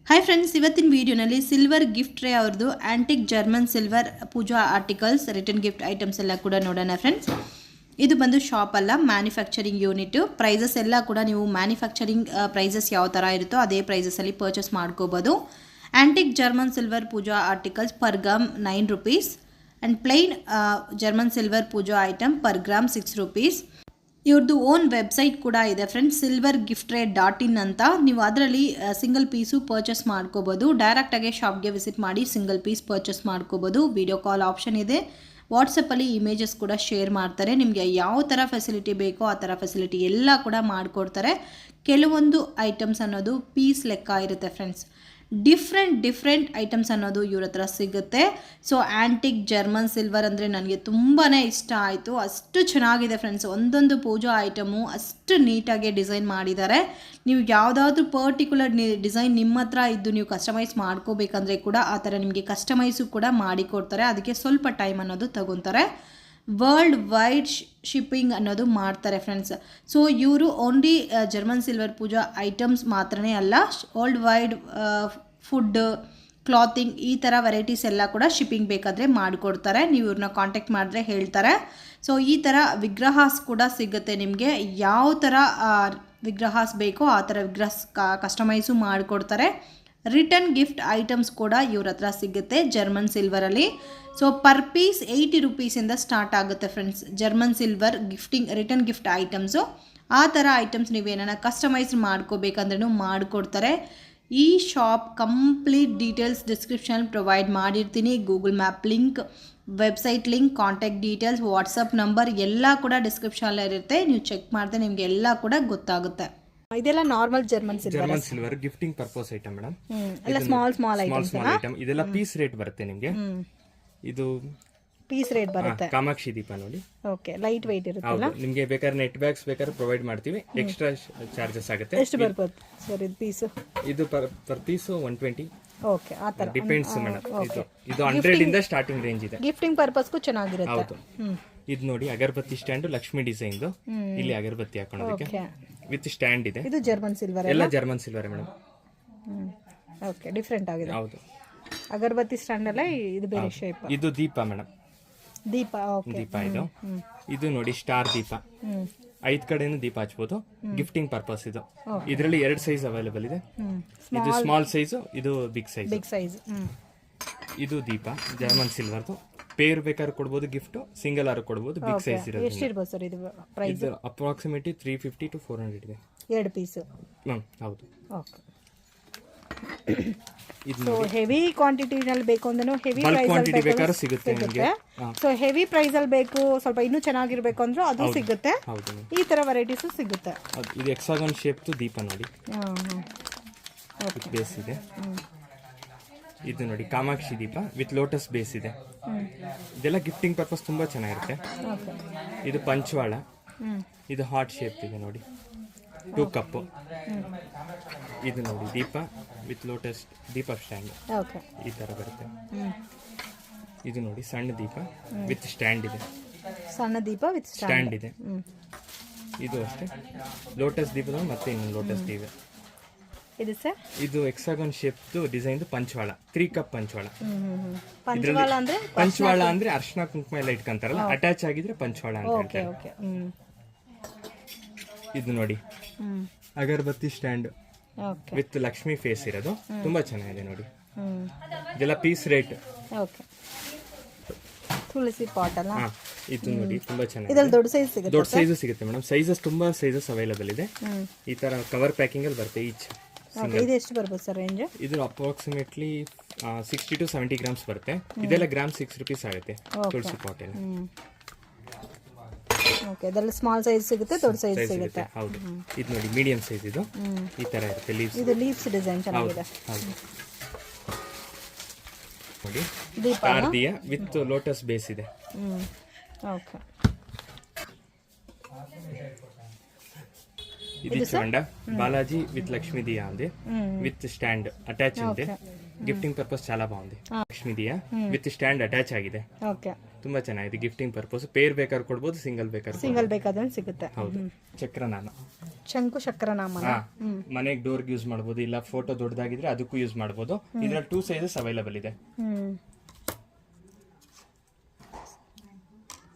Hi friends, ಇವತ್ತಿನ ವಿಡಿಯೋನಲ್ಲಿ silver ಗಿಫ್ಟ್ರಿ ಅವ್ರದ್ದು antique German silver puja articles return gift items ಎಲ್ಲ ಕೂಡ ನೋಡೋಣ ಫ್ರೆಂಡ್ಸ್. ಇದು ಬಂದು ಶಾಪ್ ಅಲ್ಲ, ಮ್ಯಾನುಫ್ಯಾಕ್ಚರಿಂಗ್ ಯೂನಿಟ್. ಪ್ರೈಸಸ್ ಎಲ್ಲ ಕೂಡ ನೀವು ಮ್ಯಾನುಫ್ಯಾಕ್ಚರಿಂಗ್ ಪ್ರೈಸಸ್ ಯಾವ ಥರ ಇರುತ್ತೋ ಅದೇ ಪ್ರೈಸಸಲ್ಲಿ ಪರ್ಚೇಸ್ ಮಾಡ್ಕೋಬೋದು. Antique German silver puja articles per gram 9 rupees and plain German silver puja item per gram 6 rupees. ಇವ್ರದ್ದು ಓನ್ ವೆಬ್ಸೈಟ್ ಕೂಡ ಇದೆ ಫ್ರೆಂಡ್ಸ್, SILVERGIFTRY.in ಅಂತ. ನೀವು ಅದರಲ್ಲಿ ಸಿಂಗಲ್ ಪೀಸು ಪರ್ಚೇಸ್ ಮಾಡ್ಕೋಬೋದು. ಡೈರೆಕ್ಟಾಗಿ ಶಾಪ್ಗೆ ವಿಸಿಟ್ ಮಾಡಿ ಸಿಂಗಲ್ ಪೀಸ್ ಪರ್ಚೇಸ್ ಮಾಡ್ಕೋಬೋದು. ವಿಡಿಯೋ ಕಾಲ್ ಆಪ್ಷನ್ ಇದೆ. ವಾಟ್ಸಪ್ಪಲ್ಲಿ ಇಮೇಜಸ್ ಕೂಡ ಶೇರ್ ಮಾಡ್ತಾರೆ. ನಿಮಗೆ ಯಾವ ಥರ ಫೆಸಿಲಿಟಿ ಬೇಕೋ ಆ ಥರ ಫೆಸಿಲಿಟಿ ಎಲ್ಲ ಕೂಡ ಮಾಡಿಕೊಡ್ತಾರೆ. ಕೆಲವೊಂದು ಐಟಮ್ಸ್ ಅನ್ನೋದು ಪೀಸ್ ಲೆಕ್ಕ ಇರುತ್ತೆ ಫ್ರೆಂಡ್ಸ್. ಡಿಫ್ರೆಂಟ್ ಐಟಮ್ಸ್ ಅನ್ನೋದು ಇವ್ರ ಹತ್ರ ಸಿಗುತ್ತೆ. ಸೊ ಆ್ಯಂಟಿಕ್ ಜರ್ಮನ್ ಸಿಲ್ವರ್ ಅಂದರೆ ನನಗೆ ತುಂಬಾ ಇಷ್ಟ ಆಯಿತು. ಅಷ್ಟು ಚೆನ್ನಾಗಿದೆ ಫ್ರೆಂಡ್ಸ್. ಒಂದೊಂದು ಪೂಜಾ ಐಟಮು ಅಷ್ಟು ನೀಟಾಗಿ ಡಿಸೈನ್ ಮಾಡಿದ್ದಾರೆ. ನೀವು ಯಾವುದಾದ್ರೂ ಪರ್ಟಿಕ್ಯುಲರ್ ಡಿಸೈನ್ ನಿಮ್ಮ ಹತ್ರ ಇದ್ದು ನೀವು ಕಸ್ಟಮೈಸ್ ಮಾಡ್ಕೋಬೇಕಂದ್ರೆ ಕೂಡ ಆ ಥರ ನಿಮಗೆ ಕಸ್ಟಮೈಸು ಕೂಡ ಮಾಡಿಕೊಡ್ತಾರೆ. ಅದಕ್ಕೆ ಸ್ವಲ್ಪ ಟೈಮ್ ಅನ್ನೋದು ತಗೊತಾರೆ. ವರ್ಲ್ಡ್ ವೈಡ್ ಶಿಪ್ಪಿಂಗ್ ಅನ್ನೋದು ಮಾಡ್ತಾರೆ ಫ್ರೆಂಡ್ಸ್. ಸೊ ಇವರು ಓನ್ಲಿ ಜರ್ಮನ್ ಸಿಲ್ವರ್ ಪೂಜಾ ಐಟಮ್ಸ್ ಮಾತ್ರನೇ ಅಲ್ಲ, ವರ್ಲ್ಡ್ ವೈಡ್ ಫುಡ್, ಕ್ಲಾತಿಂಗ್ ಈ ಥರ ವೆರೈಟೀಸ್ ಎಲ್ಲ ಕೂಡ ಶಿಪ್ಪಿಂಗ್ ಬೇಕಾದರೆ ಮಾಡಿಕೊಡ್ತಾರೆ. ನೀವು ಇವ್ರನ್ನ ಕಾಂಟ್ಯಾಕ್ಟ್ ಮಾಡಿದ್ರೆ ಹೇಳ್ತಾರೆ. ಸೊ ಈ ಥರ ವಿಗ್ರಹಾಸ್ ಕೂಡ ಸಿಗುತ್ತೆ ನಿಮಗೆ. ಯಾವ ಥರ ವಿಗ್ರಹಾಸ್ ಬೇಕೋ ಆ ಥರ ಕಸ್ಟಮೈಸು ಮಾಡಿಕೊಡ್ತಾರೆ. ರಿಟರ್ನ್ ಗಿಫ್ಟ್ ಐಟಮ್ಸ್ ಕೂಡ ಇವ್ರ ಹತ್ರ ಸಿಗುತ್ತೆ ಜರ್ಮನ್ ಸಿಲ್ವರಲ್ಲಿ. So per piece 80 rupees start ಆಗುತ್ತೆ friends. German silver return gift items. ಆ ಥರ ಐಟಮ್ಸ್ ನೀವೇನ ಕಸ್ಟಮೈಸ್ ಮಾಡ್ಕೋಬೇಕಂದ್ರೂ ಮಾಡಿಕೊಡ್ತಾರೆ. ಈ shop complete details description provide ಮಾಡಿರ್ತೀನಿ. Google map link, website link, contact details, WhatsApp number ಎಲ್ಲ ಕೂಡ ಡಿಸ್ಕ್ರಿಪ್ಷನಲ್ಲಿರುತ್ತೆ. ನೀವು ಚೆಕ್ ಮಾಡಿದ್ರೆ ನಿಮಗೆ ಎಲ್ಲ ಕೂಡ ಗೊತ್ತಾಗುತ್ತೆ. ಇದೆಲ್ಲ normal German silver gifting purpose item madam. ಎಲ್ಲ ಸ್ಮಾಲ್ ಐಟಮ್. ಇದೆಲ್ಲ ಪೀಸ್ ರೇಟ್ ಬರುತ್ತೆ ನಿಮಗೆ. ಇದು ಪೀಸ್ ರೇಟ್ ಬರುತ್ತೆ. ಕಾಮಾಕ್ಷಿ ದೀಪ ನೋಡಿ. ಓಕೆ, ಲೈಟ್ weight ಇರುತ್ತಲ್ಲ. ನಿಮಗೆ ಬೇಕಾದ್ರೆ ನೆಟ್ ಬ್ಯಾಗ್ಸ್ ಬೇಕಾದ್ರೆ ಪ್ರೊವೈಡ್ ಮಾಡ್ತೀವಿ. ಎಕ್ಸ್ಟ್ರಾ ಚಾರ್ಜಸ್ ಆಗುತ್ತೆ. ಎಷ್ಟು ಬರ್ಬೋದು ಸರ್ ಇದು ಪೀಸ್? ಇದು ಪರ್ ಪೀಸ್ 120. ಓಕೆ, ಆ ತರ ಡಿಪೆಂಡ್ಸ್ ಮೇಡಮ್. ಇದು 100 ಇಂದ ಸ್ಟಾರ್ಟಿಂಗ್ ರೇಂಜ್ ಇದೆ. ಗಿಫ್ಟಿಂಗ್ ಪರ್ಪಸ್ಗೂ ಚೆನ್ನಾಗಿರುತ್ತೆ. ಹೌದು. ಇದು ನೋಡಿ ಅಗರಬತ್ತಿ ಸ್ಟ್ಯಾಂಡ್, ಲಕ್ಷ್ಮಿ ಡಿಸೈನ್. ಇಲ್ಲಿ ಅಗರಬತ್ತಿ ಹಾಕೊಳ್ಳೋದಕ್ಕೆ ವಿತ್ ಸ್ಟ್ಯಾಂಡ್ ಇದೆ. ಇದು ಜರ್ಮನ್ ಸಿಲ್ವರ್ ಎಲ್ಲ German silver madam. Okay, different ಆಗಿದೆ. ಹೌದು. ಅಗರಬತ್ತಿ ಸ್ಟ್ಯಾಂಡ್ ಅಲ್ಲ, ಇದು ಬೇರೆ ಶೇಪ್. ಇದು ದೀಪ ಮೇಡಮ್. ದೀಪ. ಓಕೆ, ದೀಪ ಇದು ನೋಡಿ ಸ್ಟಾರ್ ದೀಪ. 5 ಕಡೆನೂ ದೀಪ ಹಚ್ಬೋದು. ಗಿಫ್ಟಿಂಗ್ ಪರ್ಪಸ್ ಇದು. ಇದರಲ್ಲಿ 2 ಸೈಜ್ ಅವೈಲೇಬಲ್ ಇದೆ. ಇದು ಸ್ಮಾಲ್ ಸೈಜ್, ಇದು ಬಿಗ್ ಸೈಜ್. ಇದು ದೀಪ ಜರ್ಮನ್ ಸಿಲ್ವರ್ದು. ಪೇರ್ ಬೇಕಾದ್ರೆ ಕೊಡ್ಬೋದು ಗಿಫ್ಟ್, ಸಿಂಗಲ್ ಆರು ಕೊಡ್ಬೋದು. ಬಿಗ್ ಸೈಜ್ ಇರೋದು. ಎಷ್ಟಿರ್ಬೋದು ಸರ್ ಇದು ಪ್ರೈಸ್? ಇದು ಅಪ್ರಾಕ್ಸಿಮೇಟ್ಲಿ 350 to 400 ಇದೆ. 2 ಪೀಸ್. ಹೌದು. ಓಕೆ. ಸೊ ಹೆವಿ ಕ್ವಾಂಟಿಟಿನಲ್ಲಿ ಬೇಕು ಅಂದ್ರೂ ಹೆವಿ ಪ್ರೈಸ್ ಅಲ್ಲಿ ಬೇಕಾದ್ರೆ ಸಿಗುತ್ತೆ ನಿಮಗೆ. ಸೊ ಹೆವಿ ಪ್ರೈಸ್ ಅಲ್ಲಿ ಬೇಕು, ಸ್ವಲ್ಪ ಇನ್ನೂ ಚೆನ್ನಾಗಿರ್ಬೇಕು ಅಂದ್ರೂ ಅದು ಸಿಗುತ್ತೆ. ಈ ತರ ವೆರೈಟೀಸ್ ಸಿಗುತ್ತೆ. ಇದು ಹೆಕ್ಸಾಗನ್ ಶೇಪ್ ದೀಪ ನೋಡಿ. ಬೇಸ್ ಇದೆ. ಇದು ನೋಡಿ ಕಾಮಾಕ್ಷಿ ದೀಪ ವಿತ್ ಲೋಟಸ್ ಬೇಸ್ ಇದೆ. ಇದೆಲ್ಲ ಗಿಫ್ಟಿಂಗ್ ಪರ್ಪಸ್ ತುಂಬಾ ಚೆನ್ನಾಗಿರುತ್ತೆ. ಇದು ಪಂಚವಾಳ. ಇದು ಹಾರ್ಟ್ ಶೇಪ್ ಇದೆ ನೋಡಿ, 2 ಕಪ್. ಇದು ನೋಡಿ ದೀಪ ವಿತ್ ಲೋಟಸ್ ದೀಪ ಸ್ಟ್ಯಾಂಡ್ ಈ ತರ ಬರುತ್ತೆ. ಇದು ನೋಡಿ ಸಣ್ಣ ದೀಪ ವಿತ್ ಸ್ಟ್ಯಾಂಡ್ ಇದೆ. ಸಣ್ಣ ದೀಪ ವಿತ್ ಸ್ಟ್ಯಾಂಡ್ ಇದೆ. ಇದು ಅಷ್ಟೇ ಲೋಟಸ್ ದೀಪದ ಮತ್ತೆ ಇನ್ನೊಂದು ಲೋಟಸ್ ದೀಪ. ಇದು ಸರ್ ಇದು ಹೆಕ್ಸಾಗನ್ ಶೇಪ್ ಡಿಸೈನ್ ಪಂಚವಾಳ, 3 ಕಪ್ ಪಂಚವಾಳ. ಪಂಚವಾಳ ಅಂದ್ರೆ ಅರ್ಶನ ಕುಂಕುಮ ಎಲ್ಲ ಇಟ್ಕೊಂತಾರಲ್ಲ, ಅಟ್ಯಾಚ್ ಆಗಿದ್ರೆ ಪಂಚವಾಳ ಅಂತ ಹೇಳ್ತಾರೆ. ಇದು ನೋಡಿ ಅಗರಬತ್ತಿ ಸ್ಟ್ಯಾಂಡ್ ವಿತ್ ಲಕ್ಷ್ಮಿ ಫೇಸ್ ಇರೋದು. ತುಂಬಾ ಚೆನ್ನಾಗಿದೆ ನೋಡಿ. ಇದೆಲ್ಲ ಪೀಸ್ ರೇಟ್. ತುಳಸಿ ಪಾಟ್ ಅಲ್ಲ. ಇದು ನೋಡಿ ತುಂಬಾ ಚೆನ್ನಾಗಿದೆ. ಇದರಲ್ಲಿ ದೊಡ್ಡ ಸೈಜ್ ಸಿಗುತ್ತೆ. ದೊಡ್ಡ ಸೈಜ್ ಸಿಗುತ್ತೆ ಮೇಡಮ್. ಸೈಜಸ್ ತುಂಬಾ ಸೈಜಸ್ ಅವೈಲೇಬಲ್ ಇದೆ. ಈ ತರ ಕವರ್ ಪ್ಯಾಕಿಂಗ್ ಅಲ್ಲಿ ಬರುತ್ತೆ ಈಚ್. ಇದು ಎಷ್ಟು ಬರ್ಬೋದು ಸರ್ ರೇಂಜ್? ಇದು ಅಪ್ರಾಕ್ಸಿಮೇಟ್ಲಿ 60 to 70 grams ಬರುತ್ತೆ. ಇದೆಲ್ಲ ಗ್ರಾಮ್ 6 rupees ಆಗುತ್ತೆ. ತುಳಸಿ ಪಾಟ್ ಎಲ್ಲ. ಓಕೆ, ಇದರಲ್ಲಿ ಸ್ಮಾಲ್ ಸೈಜ್ ಸಿಗುತ್ತೆ, ದೊಡ್ಡ ಸೈಜ್ ಸಿಗುತ್ತೆ. ಹೌದು. ಇದು ನೋಡಿ ಮೀಡಿಯಂ ಸೈಜ್. ಇದು ಈ ತರ ಇರುತ್ತೆ. ಲೀವ್ಸ್. ಇದು ಲೀವ್ಸ್ ಡಿಸೈನ್ ಚೆನ್ನಾಗಿದೆ. ನೋಡಿ ದೀಪಾರ್ದಿಯ ವಿತ್ ಲೋಟಸ್ ಬೇಸ್ ಇದೆ. ಓಕೆ. ಇದು ಚಂಡ ಬಾಲಾಜಿ ವಿತ್ ಲಕ್ಷ್ಮೀ ದಿಯಾ ಅಂದೆ ವಿತ್ ಸ್ಟ್ಯಾಂಡ್ ಅಟ್ಯಾಚ್ ಇದೆ. ಗಿಫ್ಟಿಂಗ್ ಪರ್ಪಸ್ చాలా బాగుంది లక్ష్మీదియా విత్ స్టాండ్ అటాచ్ ಆಗಿದೆ ಓಕೆ ತುಂಬಾ ಚೆನ್ನಾಗಿದೆ ಗಿಫ್ಟಿಂಗ್ ಪರ್ಪಸ್ ಪೇರ್ ಬೇಕಾದ್ರೆ ಕೊಡ್ಬೋದು ಸಿಂಗಲ್ ಬೇಕಾದ್ರೆ ಸಿಗುತ್ತೆ ಹೌದು ಚಕ್ರನಾಮ ಶಂಕು ಚಕ್ರನಾಮ ಮನೆಗೆ ಡೋರ್ಗೆ ಯೂಸ್ ಮಾಡಬಹುದು ಇಲ್ಲ ಫೋಟೋ ದೊಡ್ಡದಾಗಿದ್ರೆ ಅದಕ್ಕೂ ಯೂಸ್ ಮಾಡಬಹುದು ಇದರಲ್ಲಿ 2 ಸೈಜಸ್ ಅವೈಲೇಬಲ್ ಇದೆ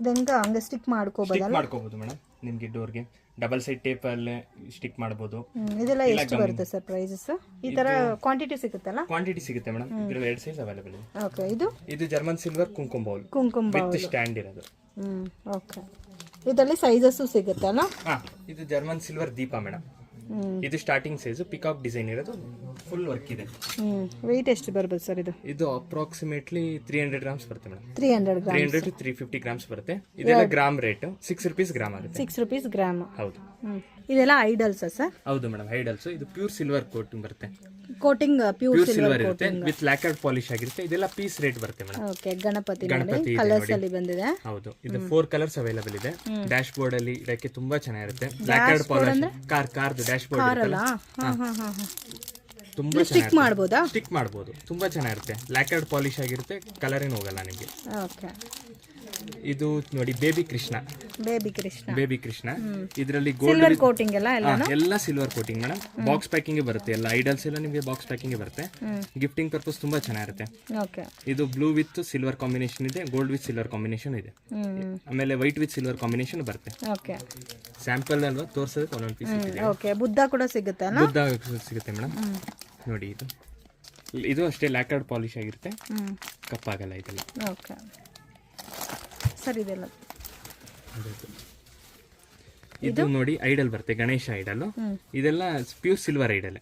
ಇದೆಂಗ ಹಂಗೆ ಸ್ಟಿಕ್ ಮಾಡ್ಕೋಬಹುದು ಮೇಡಮ್ ನಿಮಗೆ ಡೋರ್ಗೆ ಡಬಲ್ ಸೈಡ್ ಟೇಪ್ ಅಲ್ಲಿ ಸ್ಟಿಕ್ ಮಾಡಬಹುದು ಇದೆಲ್ಲ ಎಷ್ಟು ಬರುತ್ತೆ ಸರ್ ಪ್ರೈಸಸ್ ಈ ತರ ಕ್ವಾಂಟಿಟಿ ಸಿಗುತ್ತಲ್ಲ ಕ್ವಾಂಟಿಟಿ ಸಿಗುತ್ತೆ ಮೇಡಮ್ ಇದರಲ್ಲಿ 2 ಸೈಜ್ ಅವೈಲೇಬಲ್ ಇದೆ ಓಕೆ ಇದು German silver kumkum bowl with stand ಇರೋದು ಓಕೆ ಇದರಲ್ಲಿ ಸೈಜಸ್ ಸಿಗುತ್ತಲ್ಲ ಇದು ಜರ್ಮನ್ ಸಿಲ್ವರ್ ದೀಪ ಮೇಡಮ್ ಇದು ಸ್ಟಾರ್ಟಿಂಗ್ ಸೈಜ್ ಪಿಕಾಕ್ ಡಿಸೈನ್ ಇರೋದು ಫುಲ್ ವರ್ಕ್ ಇದೆ weight ಎಷ್ಟು ಬರುತ್ತೆ ಸರ್ ಇದು ಅಪ್ರಾಕ್ಸಿಮೇಟ್ಲಿ 300 ಗ್ರಾಮ್ಸ್ ಬರುತ್ತೆ ಮೇಡಮ್ 300 to 350 ಗ್ರಾಮ್ಸ್ ಬರುತ್ತೆ ಇದೆಲ್ಲ ಗ್ರಾಮ್ ರೇಟ್ 6 ರೂಪೀಸ್ ಗ್ರಾಮ್ ಆಗುತ್ತೆ 6 ರೂಪೀಸ್ ಗ್ರಾಮ್ ಹೌದು ಇದೆಲ್ಲ ಐಡಲ್ಸ್ ಸರ್ ಹೌದು ಮೇಡಮ್ ಐಡಲ್ಸ್ ಇದು ಪ್ಯೂರ್ ಸಿಲ್ವರ್ ಕೋಟಿಂಗ್ ಬರುತ್ತೆ ಕೋಟಿಂಗ್ ಪ್ಯೂರ್ ಸಿಲ್ವರ್ ಇರುತ್ತೆ ವಿತ್ ಲ್ಯಾಕರ್ಡ್ ಪಾಲಿಶ್ ಆಗಿರುತ್ತೆ ಇದೆಲ್ಲ ಪೀಸ್ ರೇಟ್ ಬರುತ್ತೆ ಮೇಡಮ್ ಓಕೆ ಗಣಪತಿ ಕಲರ್ಸ್ ಅಲ್ಲಿ ಬಂದಿದೆ ಹೌದು ಇದು 4 ಕಲರ್ಸ್ ಅವೈಲೇಬಲ್ ಇದೆ ಡ್ಯಾಶ್ ಬೋರ್ಡ್ ಅಲ್ಲಿ ಇದಕ್ಕೆ ತುಂಬಾ ಚೆನ್ನಾಗಿರುತ್ತೆ ಲ್ಯಾಕರ್ಡ್ ಪಾಲಿಶ್ ಕಾರ್ದು ಡ್ಯಾಶ್ ಬೋರ್ಡ್ ಇರುತ್ತಲ್ಲ ತುಂಬಾ ಸ್ಟಿಕ್ ಮಾಡಬಹುದಾ ಸ್ಟಿಕ್ ಮಾಡಬಹುದು ತುಂಬಾ ಚೆನ್ನಾಗಿರುತ್ತೆ ಲ್ಯಾಕರ್ಡ್ ಪಾಲಿಶ್ ಆಗಿರುತ್ತೆ ಕಲರ್ ಏನು ಹೋಗಲ್ಲ ನಿಮಗೆ ಓಕೆ ಇದು ನೋಡಿ ಬೇಬಿ ಕೃಷ್ಣ ಇದರಲ್ಲಿ ಸಿಲ್ವರ್ ಕೋಟಿಂಗ್ ಎಲ್ಲ silver coating madam box packing ಬರುತ್ತೆ ಎಲ್ಲ ಐಡಲ್ಸ್ ಎಲ್ಲ ನಿಮಗೆ ಬಾಕ್ಸ್ ಪ್ಯಾಕಿಂಗ್ ಬರುತ್ತೆ ಗಿಫ್ಟಿಂಗ್ ಪರ್ಪಸ್ ತುಂಬಾ ಚೆನ್ನಾಗಿರುತ್ತೆ ಇದು ಬ್ಲೂ ವಿತ್ ಸಿಲ್ವರ್ ಕಾಂಬಿನೇಷನ್ ಇದೆ ಗೋಲ್ಡ್ ವಿತ್ ಸಿಲ್ವರ್ ಕಾಂಬಿನೇಷನ್ ಇದೆ ಆಮೇಲೆ ವೈಟ್ ವಿತ್ ಸಿಲ್ವರ್ ಕಾಂಬಿನೇಷನ್ ಬರುತ್ತೆ ಸ್ಯಾಂಪಲ್ ಅಲ್ವಾ ತೋರಿಸೋದಕ್ಕೆ ಒಂದೊಂದು ಪೀಸ್ ಇದೆ ಬುದ್ಧ ಕೂಡ ಸಿಗುತ್ತೆ ಮೇಡಮ್ ನೋಡಿ ಇದು ಅಷ್ಟೇ ಲ್ಯಾಕರ್ಡ್ ಪಾಲಿಶ್ ಆಗಿರುತ್ತೆ ಕಪ್ಪಾಗಲ್ಲ ಇದೆಲ್ಲ ಸರ್ ಇದೆಲ್ಲ ಇದು ನೋಡಿ ಐಡಲ್ ಬರುತ್ತೆ ಗಣೇಶ ಐಡಲ್ ಇದೆಲ್ಲ ಪ್ಯೂರ್ ಸಿಲ್ವರ್ ಐಡಲ್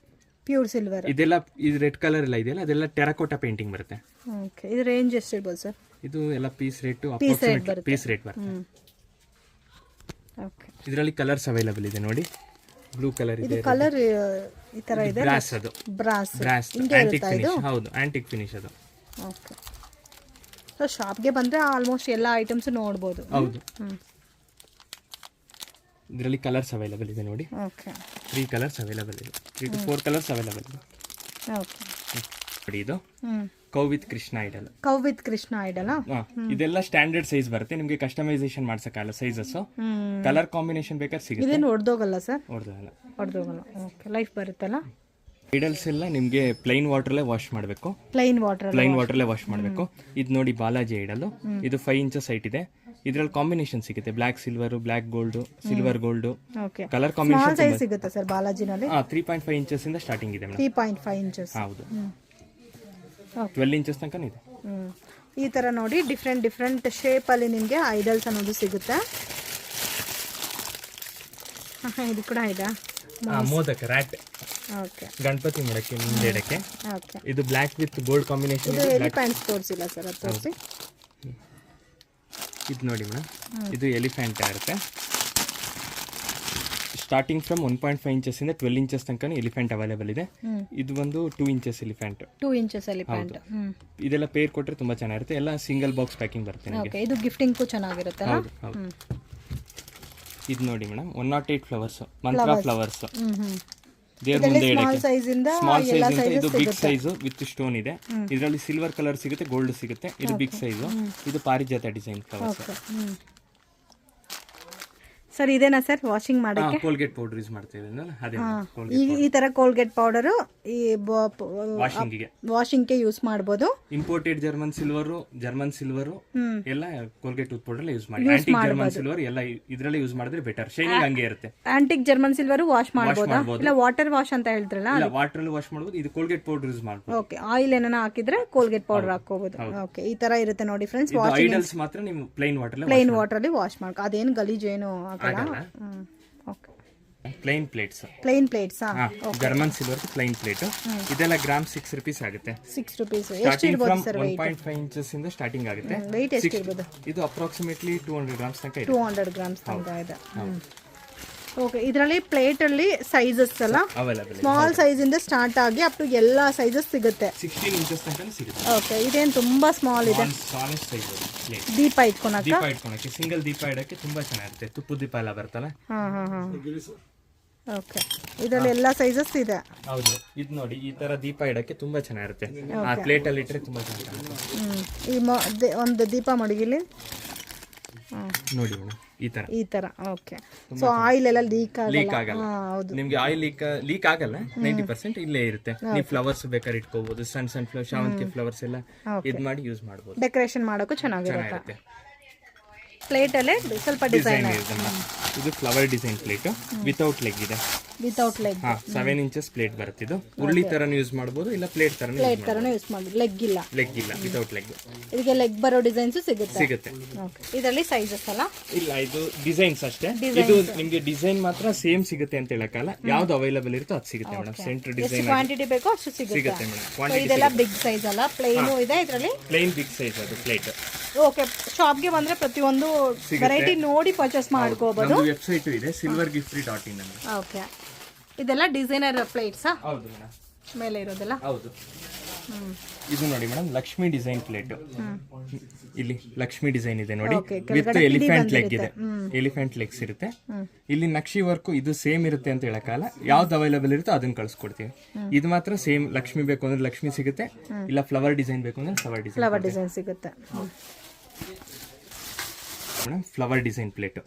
ಇದೆಲ್ಲ ಇದು ರೆಡ್ ಕಲರ್ ಎಲ್ಲ ಇದೆಯಲ್ಲ ಅದೆಲ್ಲ ಟೆರಾಕೋಟಾ ಪೇಂಟಿಂಗ್ ಬರುತ್ತೆ ಇದು ರೇಂಜ್ ಎಷ್ಟು ಇರ್ಬೋದು ಸರ್ ಇದು ಎಲ್ಲ ಪೀಸ್ ರೇಟ್ ಬರುತ್ತೆ ಇದರಲ್ಲಿ ಕಲರ್ಸ್ ಅವೈಲೇಬಲ್ ಇದೆ ನೋಡಿ ಬ್ಲೂ ಕಲರ್ ಇದೆ ಕಲರ್ ಈ ತರ ಇದೆ ಬ್ರಾಸ್ ಅದು ಬ್ರಾಸ್ ಆಂಟಿಕ್ ಫಿನಿಶ್ ಹೌದು ಆಂಟಿಕ್ ಫಿನಿಶ್ ಅದು ಓಕೆ ಸೊ ಶಾಪ್ಗೆ ಬಂದ್ರೆ ಆಲ್ಮೋಸ್ಟ್ ಎಲ್ಲ ಐಟಮ್ಸ್ ನೋಡಬಹುದು ಹೌದು ಇದರಲ್ಲಿ ಕಲರ್ಸ್ ಅವೈಲೇಬಲ್ ಇದೆ ನೋಡಿ ಓಕೆ 3 ಕಲರ್ಸ್ ಅವೈಲೇಬಲ್ ಇದೆ 3 to 4 ಕಲರ್ಸ್ ಅವೈಲೇಬಲ್ ಇದೆ ಓಕೆ ನೋಡಿ ಇದು ಕೌ ವಿತ್ ಕೃಷ್ಣ ಐಡಲ್ ಇದೆಲ್ಲ ಸ್ಟ್ಯಾಂಡರ್ಡ್ ಸೈಜ್ ಬರುತ್ತೆ ನಿಮಗೆ ಕಸ್ಟಮೈಸೇಷನ್ ಮಾಡ್ಸಕ್ಕಾಗಲ್ಲ ಸೈಜಸ್ ಕಲರ್ ಕಾಂಬಿನೇಷನ್ ಬೇಕಾದ್ರೆ ಸಿಗುತ್ತೆ ಇದೇನು ಹೊಡೆದೋಗಲ್ಲ ಸರ್ ಹೊಡೆದೋಗಲ್ಲ ಓಕೆ ಲೈಫ್ ಬರುತ್ತಲ್ಲ ಐಡಲ್ಸ್ ಎಲ್ಲ ನಿಮಗೆ ಪ್ಲೈನ್ ವಾಟರ್ಲೇ ವಾಶ್ ಮಾಡಬೇಕು ಪ್ಲೈನ್ ವಾಟರ್ಲೇ ವಾಶ್ ಮಾಡಬೇಕು ಇದು ನೋಡಿ ಬಾಲಾಜಿ ಐಡಲ್ ಇದು 5 ಇಂಚಸ್ ಹೈಟ್ ಇದೆ ಇದರಲ್ಲಿ ಕಾಂಬಿನೇಷನ್ ಸಿಗುತ್ತೆ black silver black gold silver gold colour combination size ಸಿಗುತ್ತೆ ಸರ್ ಬಾಲಾಜಿನಲ್ಲಿ 3.5 ಇಂಚಸ್ ಇಂದ ಸ್ಟಾರ್ಟಿಂಗ್ ಇದೆ ಮೇಡಮ್ 3.5 ಇಂಚಸ್ ಹೌದು 12 ಇಂಚಸ್ ತನಕ ಇದೆ ಈ ತರ ನೋಡಿ ಡಿಫ್ರೆಂಟ್ ಶೇಪ್ ಅಲ್ಲಿ ನಿಮಗೆ ಐಡಲ್ಸ್ ಅನ್ನೋದು ಸಿಗುತ್ತೆ ಇದು ಕೂಡ ಇದೆ ಮೋದಕ ರ್ಯಾಟ್ ಓಕೆ ಗಣಪತಿ ಮಾಡಕ್ಕೆ ಮುಂದೆ ಇಡಕ್ಕೆ ಇದು ಬ್ಲಾಕ್ ವಿತ್ ಗೋಲ್ಡ್ ಕಾಂಬಿನೇಷನ್ ಇದು ಎಲಿಫೆಂಟ್ ತೋರಿಸಿಲ್ಲ ಸರ್ ಅದು ತೋರಿಸಿ ಇದು ನೋಡಿ ಮೇಡಮ್ ಇದು ಎಲಿಫೆಂಟ್ ಇರುತ್ತೆ ಸ್ಟಾರ್ಟಿಂಗ್ ಫ್ರಮ್ 1.5 ಇಂಚಸ್ ಇಂದ 12 ಇಂಚಸ್ ತನಕ ಎಲಿಫೆಂಟ್ ಅವೈಲೇಬಲ್ ಇದೆ ಇದು ಒಂದು 2 ಇಂಚಸ್ ಎಲಿಫೆಂಟ್ ಇದೆಲ್ಲ ಪೇರ್ ಕೊಟ್ರೆ ತುಂಬಾ ಚೆನ್ನಾಗಿರುತ್ತೆ ಎಲ್ಲ ಸಿಂಗಲ್ ಬಾಕ್ಸ್ ಪ್ಯಾಕಿಂಗ್ ಬರುತ್ತೆ ಇದು ಗಿಫ್ಟಿಂಗ್ ಚೆನ್ನಾಗಿರುತ್ತೆ ಇದು ನೋಡಿ ಮೇಡಮ್ 108 ಫ್ಲವರ್ಸ್ ಮಂತ್ರ ಫ್ಲವರ್ಸ್ ದೇವ್ರ ಮುಂದೆ ಇಡಕ್ಕೆ ಸ್ಮಾಲ್ ಸೈಜ್ ಅಂತ ಇದು ಬಿಗ್ ಸೈಜ್ ವಿತ್ ಸ್ಟೋನ್ ಇದೆ ಇದರಲ್ಲಿ ಸಿಲ್ವರ್ ಕಲರ್ ಸಿಗುತ್ತೆ ಗೋಲ್ಡ್ ಸಿಗುತ್ತೆ ಇದು ಬಿಗ್ ಸೈಜ್ ಇದು ಪಾರಿಜಾತ ಡಿಸೈನ್ ಫ್ಲವರ್ಸ್ ಸರ್ ಇದೇನಾ ಸರ್ ವಾಷಿಂಗ್ ಮಾಡಕ್ಕೆ ಕೋಲ್ಗೇಟ್ ಪೌಡರ್ ಯೂಸ್ ಮಾಡ್ತೀವಿ ಅದೇ ಈ ತರ ಕೋಲ್ಗೇಟ್ ಪೌಡರ್ ಈ ವಾಷಿಂಗ್ ಗೆ ಯೂಸ್ ಮಾಡಬಹುದು ಇಂಪೋರ್ಟೆಡ್ ಜರ್ಮನ್ ಸಿಲ್ವರ್ ಎಲ್ಲ ಕೋಲ್ಗೇಟ್ ಟೂತ್ ಪೌಡರ್ ಯೂಸ್ ಮಾಡಿ ಆಂಟಿಕ್ ಜರ್ಮನ್ ಸಿಲ್ವರ್ ಎಲ್ಲ ಇದರಲ್ಲಿ ಯೂಸ್ ಮಾಡಿದ್ರೆ ಬೆಟರ್ ಶೈನಿಂಗ್ ಹಂಗೆ ಇರುತ್ತೆ ಆಂಟಿಕ್ ಜರ್ಮನ್ ಸಿಲ್ವರ್ ವಾಶ್ ಮಾಡಬಹುದಾ ಇಲ್ಲ ವಾಟರ್ ವಾಶ್ ಅಂತ ಹೇಳ್ತಾರಲ್ಲ ಇಲ್ಲ ವಾಟರ್ ಅಲ್ಲಿ ವಾಶ್ ಮಾಡಬಹುದು ಇದು ಕೋಲ್ಗೇಟ್ ಪೌಡರ್ ಯೂಸ್ ಮಾಡಬಹುದು ಓಕೆ ಆಯಿಲ್ ಏನನ ಹಾಕಿದ್ರೆ ಕೋಲ್ಗೇಟ್ ಪೌಡರ್ ಹಾಕೋಬಹುದು ಓಕೆ ಈ ತರ ಇರುತ್ತೆ ನೋಡಿ ಫ್ರೆಂಡ್ಸ್ ಐಡಲ್ಸ್ ಮಾತ್ರ ನೀವು ಪ್ಲೈನ್ ವಾಟರ್ ಅಲ್ಲಿ ವಾಶ್ ಮಾಡ್ಕೊ ಅದೇನು ಗಲೀಜ್ ಏನು okay plain plates German silver plain plate ಇದೆಲ್ಲ ಗ್ರಾಮ್ 6 ರೂಪೀಸ್ ಆಗುತ್ತೆ 6 ರೂಪೀಸ್ ಎಷ್ಟು ಇರಬಹುದು ಸರ್ 1.5 ಇಂಚಸ್ ಇಂದ ಸ್ಟಾರ್ಟಿಂಗ್ ಆಗುತ್ತೆ weight ಎಷ್ಟು ಇರಬಹುದು ಇದು ಅಪ್ರಾಕ್ಸಿಮೇಟ್ಲಿ 200 ಗ್ರಾಮ್ಸ್ ತನಕ ಇದೆ 200 ಗ್ರಾಮ್ಸ್ ತನಕ ಇದೆ ಓಕೆ ಇದರಲ್ಲಿ ಪ್ಲೇಟ್ ಅಲ್ಲಿ ಸೈಜಸ್ ಎಲ್ಲ ಅವೈಲೇಬಲ್ ಸ್ಮಾಲ್ ಸೈಜ್ ಇಂದ ಸ್ಟಾರ್ಟ್ ಆಗಿ ಅಪ್ ಟು ಎಲ್ಲಾ ಸೈಜಸ್ ಸಿಗುತ್ತೆ 16 ಇಂಚಸ್ ತನಕ ಸಿಗುತ್ತೆ ಓಕೆ ಇದೇನು ತುಂಬಾ ಸ್ಮಾಲ್ ಇದೆ ಸ್ಮಾಲ್ ಸೈಜ್ ದೀಪ ಇಟ್ಕೊಳಕ್ಕೆ ಸಿಂಗಲ್ ದೀಪ ಇಡಕ್ಕೆ ತುಂಬಾ ಚೆನ್ನಾಗಿರುತ್ತೆ ತುಪ್ಪದ ದೀಪ ಎಲ್ಲ ಬರ್ತಲ್ಲ ಓಕೆ, ಇದರಲ್ಲಿ ಎಲ್ಲ ಸೈಜಸ್ ಇದೆ. ಹೌದು, ಇದು ನೋಡಿ ಈ ತರ ದೀಪ ಇಡಕ್ಕೆ ತುಂಬಾ ಚೆನ್ನಾಗಿರುತ್ತೆ. ಆ ಪ್ಲೇಟ್ ಅಲ್ಲಿ ಇಟ್ಟರೆ ತುಂಬಾ ಚೆನ್ನಾಗಿರುತ್ತೆ. ಈ ಒಂದು ದೀಪ ಮಡಗಿಲಿ ನೋಡಿ ಈ ತರ. ಓಕೆ, ಸೊ ಆಯಿಲ್ ಎಲ್ಲ ಲೀಕ್ ಆಗಲ್ಲ. ನಿಮ್ಗೆ ಆಯಿಲ್ ಲೀಕ್ ಆಗಲ್ಲ. 90% ಇಲ್ಲೇ ಇರುತ್ತೆ. ನೀವು ಫ್ಲವರ್ಸ್ ಬೇಕಾದ್ರೆ ಇಟ್ಕೋಬಹುದು. ಸಣ್ಣ ಫ್ಲವರ್, ಶಾವಂತಿಗೆ ಫ್ಲವರ್ಸ್ ಎಲ್ಲ ಇದ್ ಮಾಡಿ ಯೂಸ್ ಮಾಡಬಹುದು. ಡೆಕೋರೇಷನ್ ಮಾಡೋಕೆ ಚೆನ್ನಾಗಿರುತ್ತೆ. ಪ್ಲೇಟ್ ಅಲ್ಲೇ ಸ್ವಲ್ಪ ಡಿಸೈನ್ ಇದೆ. ಇದು flower design plate without leg ಇದೆ. ವಿತೌಟ್ ಲೆಗ್ 7 ಇಂಚಸ್ ಪ್ಲೇಟ್ ಬರುತ್ತೆ. ಇದು ಉರುಳಿ ತರನು ಯೂಸ್ ಮಾಡಬಹುದು, ಇಲ್ಲ ಪ್ಲೇಟ್ ತರನು ಯೂಸ್ ಮಾಡಬಹುದು. ಲೆಗ್ ಇಲ್ಲ ವಿತೌಟ್ ಲೆಗ್. ಇದಕ್ಕೆ ಲೆಗ್ ಬರೋ ಡಿಸೈನ್ಸ್ ಸಿಗುತ್ತೆ. ಇದರಲ್ಲಿ ಸೈಜಸ್ ಅಲ್ಲ, ಇಲ್ಲ ಇದು ಡಿಸೈನ್ಸ್ ಅಷ್ಟೇ. ಇದು ನಿಮಗೆ ಡಿಸೈನ್ ಮಾತ್ರ ಸೇಮ್ ಸಿಗುತ್ತೆ ಅಂತ ಹೇಳಕ್ಕಲ್ಲ. ಯಾವ್ದು ಅವೈಲೇಬಲ್ ಇರುತ್ತೋ ಅದು ಸಿಗುತ್ತೆ ಮೇಡಮ್. ಸೆಂಟರ್ ಡಿಸೈನ್ ಕ್ವಾಂಟಿಟಿ ಬೇಕೋ ಅಷ್ಟು ಸಿಗುತ್ತೆ ಮೇಡಮ್. ಕ್ವಾಂಟಿಟಿ ಇದೆಲ್ಲ ಬಿಗ್ ಸೈಜ್ ಅಲ್ಲ, ಪ್ಲೇನ್ ಇದೆ. ಇದರಲ್ಲಿ ಪ್ಲೇನ್ ಬಿಗ್ ಸೈಜ್ ಅದು ಪ್ಲೇಟ್. ಓಕೆ, ಶಾಪ್ಗೆ ಬಂದ್ರೆ ಪ್ರತಿಯೊಂದು ವೆರೈಟಿ ನೋಡಿ ಪರ್ಚೇಸ್ ಮಾಡ್ಕೋಬಹುದು. ವೆಬ್ಸೈಟ್ ಇದೆ SILVERGIFTRY.in ಅಂತ. ಓಕೆ, ಇದೆಲ್ಲ ಡಿಸೈನರ್ ಪ್ಲೇಟ್ಸ್. ಹೌದು ಮೇಡಮ್, ಮೇಲೆ ಇರೋದಲ್ಲ. ಹೌದು. ಇದು ನೋಡಿ ಮೇಡಮ್, ಲಕ್ಷ್ಮಿ ಡಿಸೈನ್ ಪ್ಲೇಟ್. ಇಲ್ಲಿ ಲಕ್ಷ್ಮಿ ಡಿಸೈನ್ ಇದೆ ನೋಡಿ, ವಿತ್ ಎಲಿಫೆಂಟ್ ಲೆಗ್ ಇದೆ. ಎಲಿಫೆಂಟ್ ಲೆಗ್ಸ್ ಇರುತ್ತೆ. ಇಲ್ಲಿ ನಕ್ಷಿ ವರ್ಕ್ ಇದು ಸೇಮ್ ಇರುತ್ತೆ ಅಂತ ಹೇಳಕ್ಕಲ್ಲ. ಯಾವ್ದು ಅವೈಲೇಬಲ್ ಇರುತ್ತೋ ಅದನ್ನ ಕಳ್ಸಿಕೊಡ್ತೀವಿ. ಇದು ಮಾತ್ರ ಸೇಮ್. ಲಕ್ಷ್ಮಿ ಬೇಕು ಅಂದ್ರೆ ಲಕ್ಷ್ಮಿ ಸಿಗುತ್ತೆ, ಇಲ್ಲ ಫ್ಲವರ್ ಡಿಸೈನ್ ಬೇಕು ಅಂದ್ರೆ ಫ್ಲವರ್ ಡಿಸೈನ್ ಸಿಗುತ್ತೆ. Flower design plate.